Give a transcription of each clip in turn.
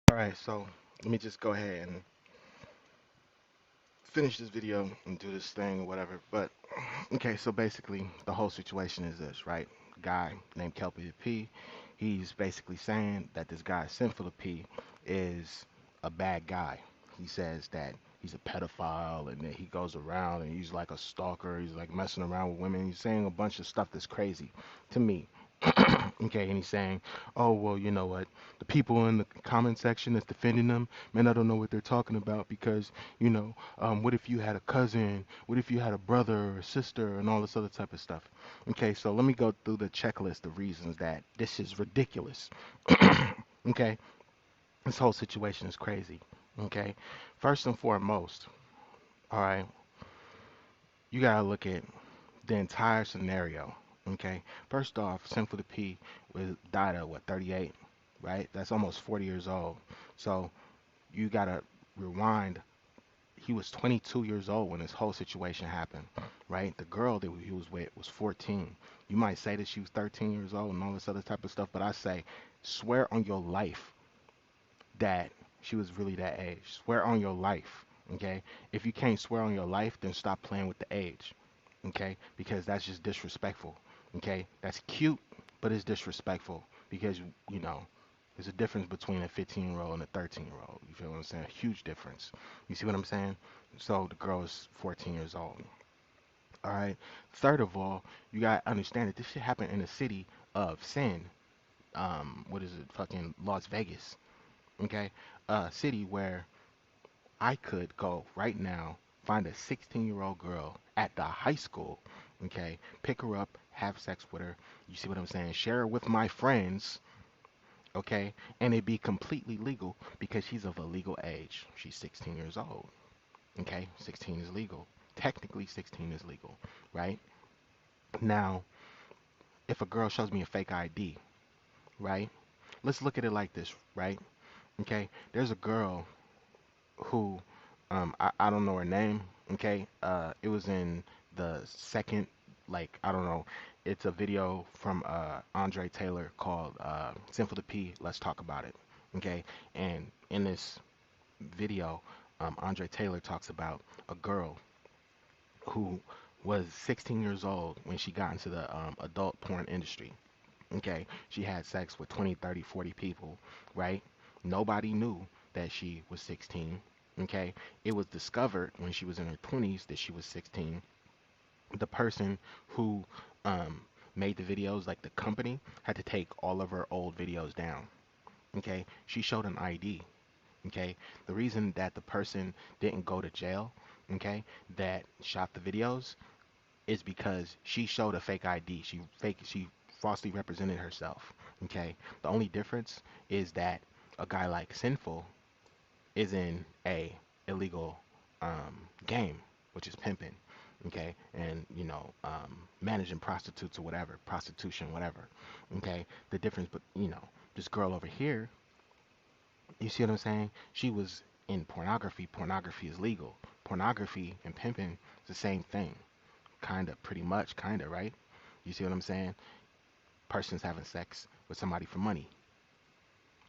All right, so let me just go ahead and finish this video and do this thing or whatever. But okay, so basically the whole situation is this, right? Guy named Kelpy the P, he's basically saying that this guy SinFul the P is a bad guy. He says that he's a pedophile and that he goes around and he's like a stalker. He's like messing around with women. He's saying a bunch of stuff that's crazy to me. Okay, and he's saying, oh, well, you know what? The people in the comment section that's defending them, man, I don't know what they're talking about because, what if you had a cousin? What if you had a brother or a sister and all this other type of stuff? Okay, so let me go through the checklist of reasons that this is ridiculous. Okay, this whole situation is crazy. Okay, first and foremost, all right, you gotta look at the entire scenario. Okay, first off, Sinful the P was died at what 38, right? That's almost 40 years old. So you gotta rewind. He was 22 years old when this whole situation happened, right? The girl that he was with was 14. You might say that she was 13 years old and all this other type of stuff, but I say, swear on your life that she was really that age. Swear on your life, okay? If you can't swear on your life, then stop playing with the age, okay? Because that's just disrespectful, okay? That's cute, but it's disrespectful because, you know, there's a difference between a 15-year-old and a 13-year-old. You feel what I'm saying? A huge difference. You see what I'm saying? So the girl is 14 years old. All right. Third of all, you got to understand that this shit happened in the city of Sin. What is it? Fucking Las Vegas. Okay. A city where I could go right now, find a 16-year-old girl at the high school, okay, pick her up, have sex with her. You see what I'm saying? Share her with my friends, okay, and it'd be completely legal because she's of a legal age. She's 16 years old, okay? 16 is legal. Technically, 16 is legal, right? Now, if a girl shows me a fake ID, right? Let's look at it like this, right? Okay, there's a girl who I don't know her name. Okay, it was in the second, like I don't know. It's a video from Andre Taylor called "Sinful to P." Let's talk about it. Okay, and in this video, Andre Taylor talks about a girl who was 16 years old when she got into the adult porn industry. Okay, she had sex with 20, 30, 40 people, right? Nobody knew that she was 16. Okay, it was discovered when she was in her 20s that she was 16. The person who um, made the videos, like the company, had to take all of her old videos down. Okay, she showed an ID. Okay, the reason that the person didn't go to jail, okay, that shot the videos is because she showed a fake ID. She falsely represented herself. Okay. The only difference is that a guy like SinFul is in a illegal game, which is pimping. Okay, and managing prostitutes or whatever, prostitution, whatever. Okay, the difference, but this girl over here, you see what I'm saying? She was in pornography. Pornography is legal. Pornography and pimping is the same thing. Kinda, pretty much, kinda, right? You see what I'm saying? Person's having sex with somebody for money.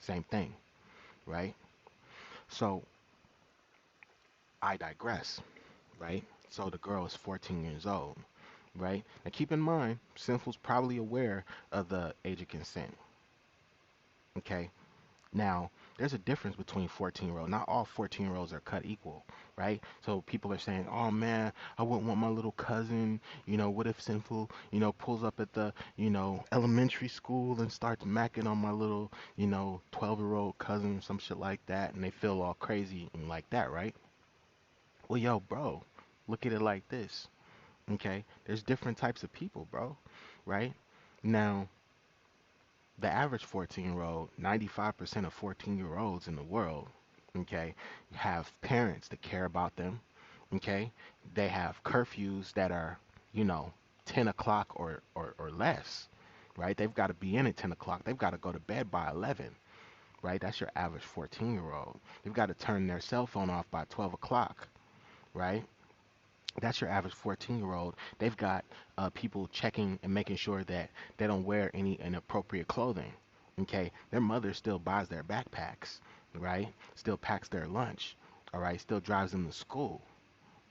Same thing, right? So I digress, right? So the girl is 14 years old, right? Now keep in mind, Sinful's probably aware of the age of consent, okay? Now, there's a difference between 14-year-old. Not all 14-year-olds are cut equal, right? So people are saying, "Oh man, I wouldn't want my little cousin. What if Sinful, pulls up at the, elementary school and starts macking on my little, 12-year-old cousin or some shit like that, and they feel all crazy and like that, right?" Well, yo, bro, look at it like this, okay? There's different types of people, bro, right? Now, the average 14-year-old, 95% of 14-year-olds in the world, okay, have parents that care about them, okay? They have curfews that are, you know, 10 o'clock or less, right? They've got to be in at 10 o'clock. They've got to go to bed by 11, right? That's your average 14-year-old. They've got to turn their cell phone off by 12 o'clock, right? That's your average 14-year-old. They've got people checking and making sure that they don't wear any inappropriate clothing. Okay, their mother still buys their backpacks. right? Still packs their lunch, all right? Still drives them to school,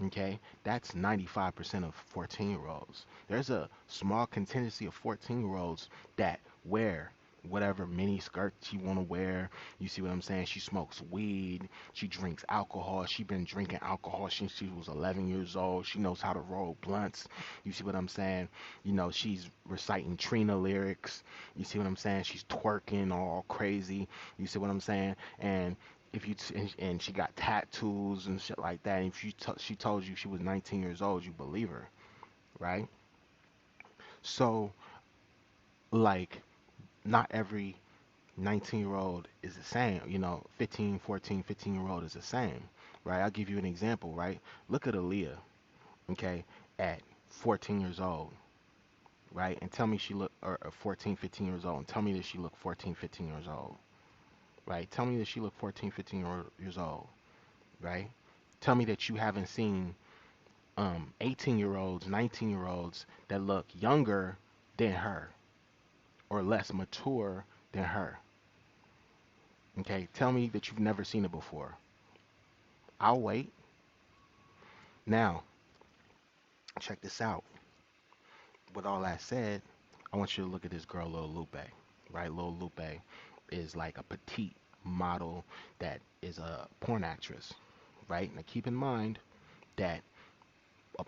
okay? That's 95% of 14-year-olds. There's a small contingency of 14-year-olds that wear whatever mini skirt she want to wear. You see what I'm saying? She smokes weed. She drinks alcohol. She been drinking alcohol since she was 11 years old. She knows how to roll blunts. You see what I'm saying? You know, she's reciting Trina lyrics. You see what I'm saying? She's twerking all crazy. You see what I'm saying? And if you and she got tattoos and shit like that, and if she told you she was 19 years old, you believe her, right? So like, not every 19-year-old is the same. You know, 15, 14, 15-year-old is the same, right? I'll give you an example, right? Look at Aaliyah, okay, at 14 years old, right? And tell me she look, or 14, 15 years old, and tell me that she look 14, 15 years old, right? Tell me that she look 14, 15 years old, right? Tell me that you haven't seen 18-year-olds, 19-year-olds that look younger than her or less mature than her. Okay, tell me that you've never seen it before. I'll wait. Now, check this out. With all that said, I want you to look at this girl, Lil Lupe. Right? Lil Lupe is like a petite model that is a porn actress. Right? Now, keep in mind that a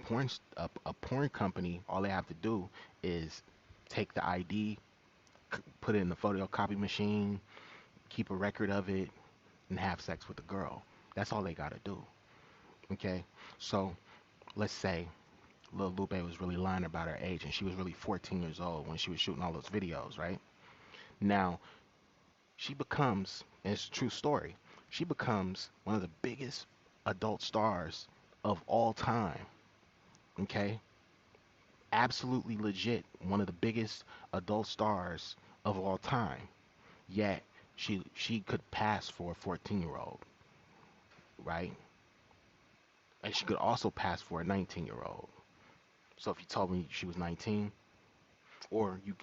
porn company, all they have to do is take the ID, put it in the photocopy machine, keep a record of it, and have sex with the girl. That's all they gotta do. Okay? So let's say Lil Lupe was really lying about her age and she was really 14 years old when she was shooting all those videos, right? Now, she becomes, and it's a true story, she becomes one of the biggest adult stars of all time. Okay? Absolutely legit, one of the biggest adult stars of all time. Yet she could pass for a 14-year-old, right? And she could also pass for a 19-year-old. So if you told me she was 19, or you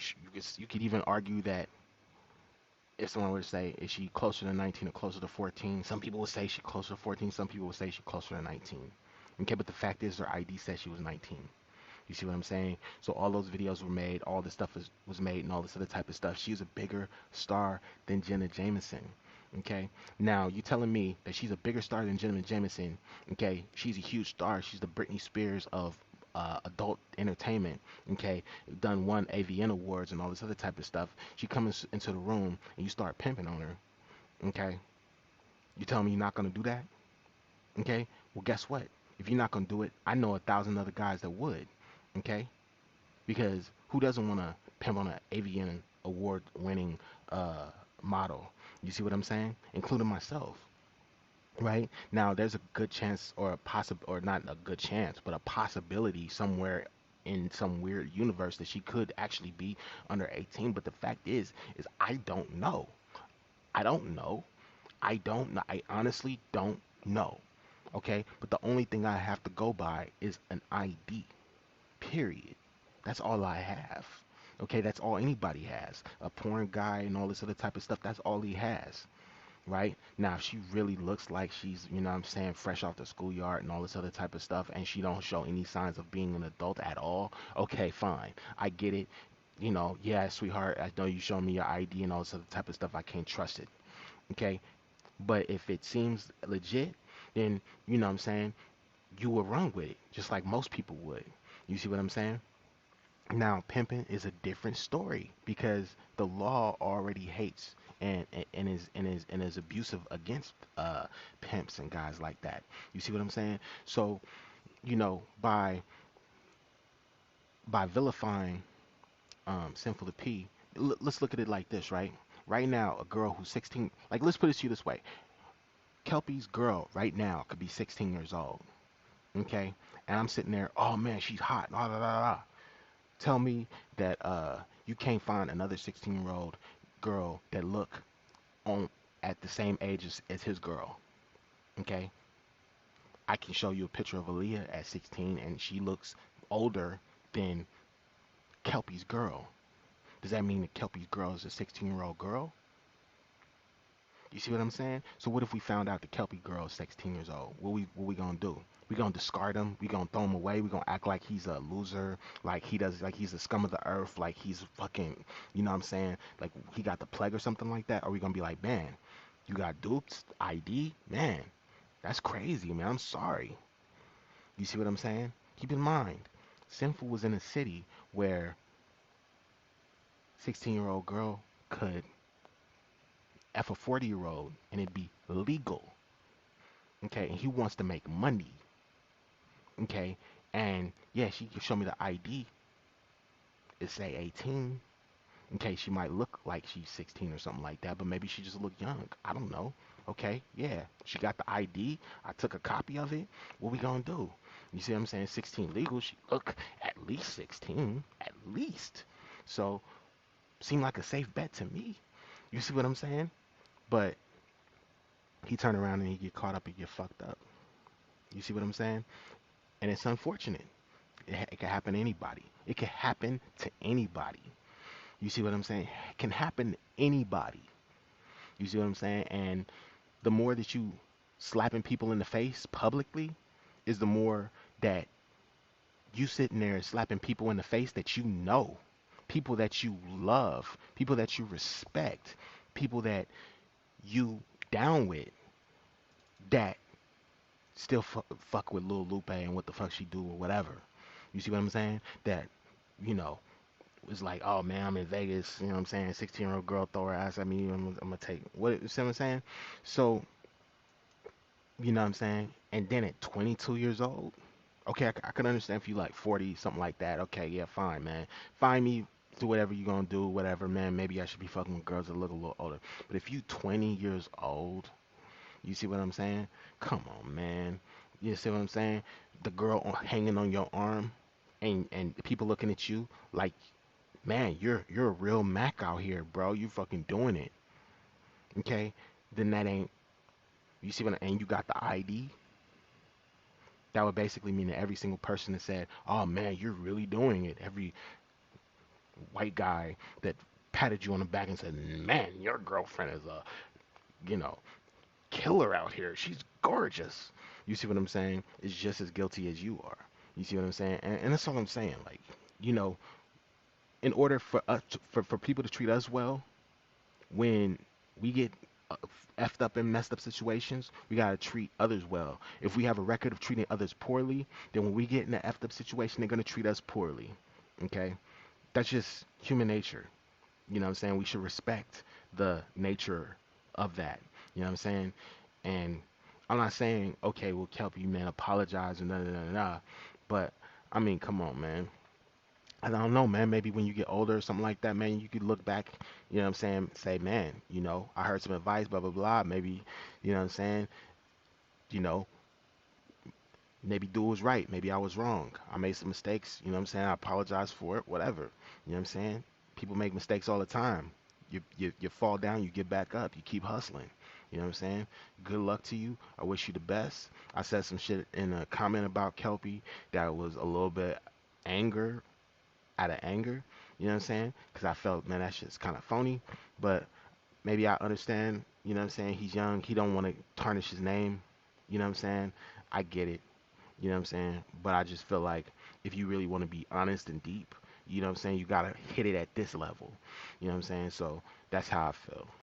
could even argue that if someone were to say, is she closer to 19 or closer to 14? Some people would say she's closer to 14. Some people would say she's closer to 19. Okay, but the fact is her ID says she was 19. You see what I'm saying? So all those videos were made, all this stuff was made, and all this other type of stuff. She's a bigger star than Jenna Jameson. Okay, now you telling me that she's a bigger star than Jenna Jameson? Okay, she's a huge star. She's the Britney Spears of adult entertainment. Okay, won AVN awards and all this other type of stuff. She comes into the room and you start pimping on her. Okay, you tell me you're not gonna do that? Okay, well guess what? If you're not gonna do it, I know 1,000 other guys that would. Okay, because who doesn't want to pimp on an AVN award winning model? You see what I'm saying? Including myself. Right now, there's a good chance, or a or not a good chance, but a possibility somewhere in some weird universe that she could actually be under 18. But the fact is I don't know. I don't know. I don't know. I honestly don't know. Okay, but the only thing I have to go by is an ID. Period. That's all I have. Okay, that's all anybody has. A porn guy and all this other type of stuff, that's all he has. Right? Now, if she really looks like she's, you know what I'm saying, fresh off the schoolyard and all this other type of stuff, and she don't show any signs of being an adult at all, okay, fine. I get it. You know, yeah, sweetheart, I know you showing me your ID and all this other type of stuff. I can't trust it. Okay? But if it seems legit, then, you know what I'm saying, you will run with it, just like most people would. You see what I'm saying? Now, pimping is a different story because the law already hates and is abusive against pimps and guys like that. You see what I'm saying? So, you know, by vilifying Sinful P, let's look at it like this, right? Right now, a girl who's 16, like let's put it to you this way: Kelpie's girl right now could be 16 years old, okay? And I'm sitting there, oh man, she's hot, blah blah blah blah. Tell me that you can't find another 16-year-old girl that look on at the same age as his girl. Okay, I can show you a picture of Aaliyah at 16, and she looks older than Kelpie's girl. Does that mean that Kelpie's girl is a 16-year-old girl? You see what I'm saying? So what if we found out the Kelpie girl is 16 years old? What we gonna do? We gonna discard him? We gonna throw him away? We gonna act like he's a loser, like he's the scum of the earth, like he's fucking, you know what I'm saying? Like he got the plague or something like that? Or we gonna be like, man, you got duped, ID, man, that's crazy, man. I'm sorry. You see what I'm saying? Keep in mind, SinFul was in a city where 16-year-old girl could F a 40-year-old and it'd be legal. Okay, and he wants to make money. Okay, and yeah, she can show me the ID. It say 18. Okay, she might look like she's 16 or something like that, but maybe she just look young. I don't know. Okay, yeah, she got the ID. I took a copy of it. What we gonna do? You see what I'm saying? 16 legal. She look at least 16, at least. So seemed like a safe bet to me. You see what I'm saying? But he turn around and he get caught up and get fucked up. You see what I'm saying? And it's unfortunate. It can happen to anybody. It can happen to anybody. You see what I'm saying? It can happen to anybody. You see what I'm saying? And the more that you slapping people in the face publicly is the more that you sitting there slapping people in the face that you know, people that you love, people that you respect, people that you down with that still fuck with Lil Lupe and what the fuck she do or whatever. You see what I'm saying? That, you know, it's like, oh man, I'm in Vegas, you know what I'm saying? 16-year-old girl throw her ass at me, I'm gonna take what, you see what I'm saying? So, you know what I'm saying? And then at 22 years old, okay, I can understand if you like 40, something like that. Okay, yeah, fine, man. Find me, do whatever you gonna do, whatever, man. Maybe I should be fucking with girls that look a little older. But if you 20 years old, you see what I'm saying? Come on, man. You see what I'm saying? The girl hanging on your arm, and people looking at you like, man, you're a real Mac out here, bro. You fucking doing it. Okay? Then that ain't, you see what and you got the ID. That would basically mean that every single person that said, "Oh man, you're really doing it." Every white guy that patted you on the back and said, "Man, your girlfriend is a, you know, killer out here. She's gorgeous." You see what I'm saying? Is just as guilty as you are. You see what I'm saying? And that's all I'm saying. Like, you know, in order for us for people to treat us well, when we get uh, effed up and messed up situations, we gotta treat others well. If we have a record of treating others poorly, then when we get in an effed up situation, they're gonna treat us poorly. Okay? That's just human nature. You know what I'm saying? We should respect the nature of that. You know what I'm saying? And I'm not saying, okay, well, Kelpie, man, apologize and da da da da. But I mean, come on, man. I don't know, man. Maybe when you get older or something like that, man, you could look back, you know what I'm saying, say, man, you know, I heard some advice, blah, blah, blah. Maybe, you know what I'm saying, you know, maybe do was right. Maybe I was wrong. I made some mistakes, you know what I'm saying? I apologize for it, whatever. You know what I'm saying? People make mistakes all the time. You fall down, you get back up, you keep hustling. You know what I'm saying? Good luck to you. I wish you the best. I said some shit in a comment about Kelpie that was a little bit anger out of anger, you know what I'm saying? Because I felt, man, that shit's kind of phony. But maybe I understand, you know what I'm saying? He's young. He don't want to tarnish his name, you know what I'm saying? I get it, you know what I'm saying? But I just feel like if you really want to be honest and deep, you know what I'm saying? You got to hit it at this level, you know what I'm saying? So that's how I feel.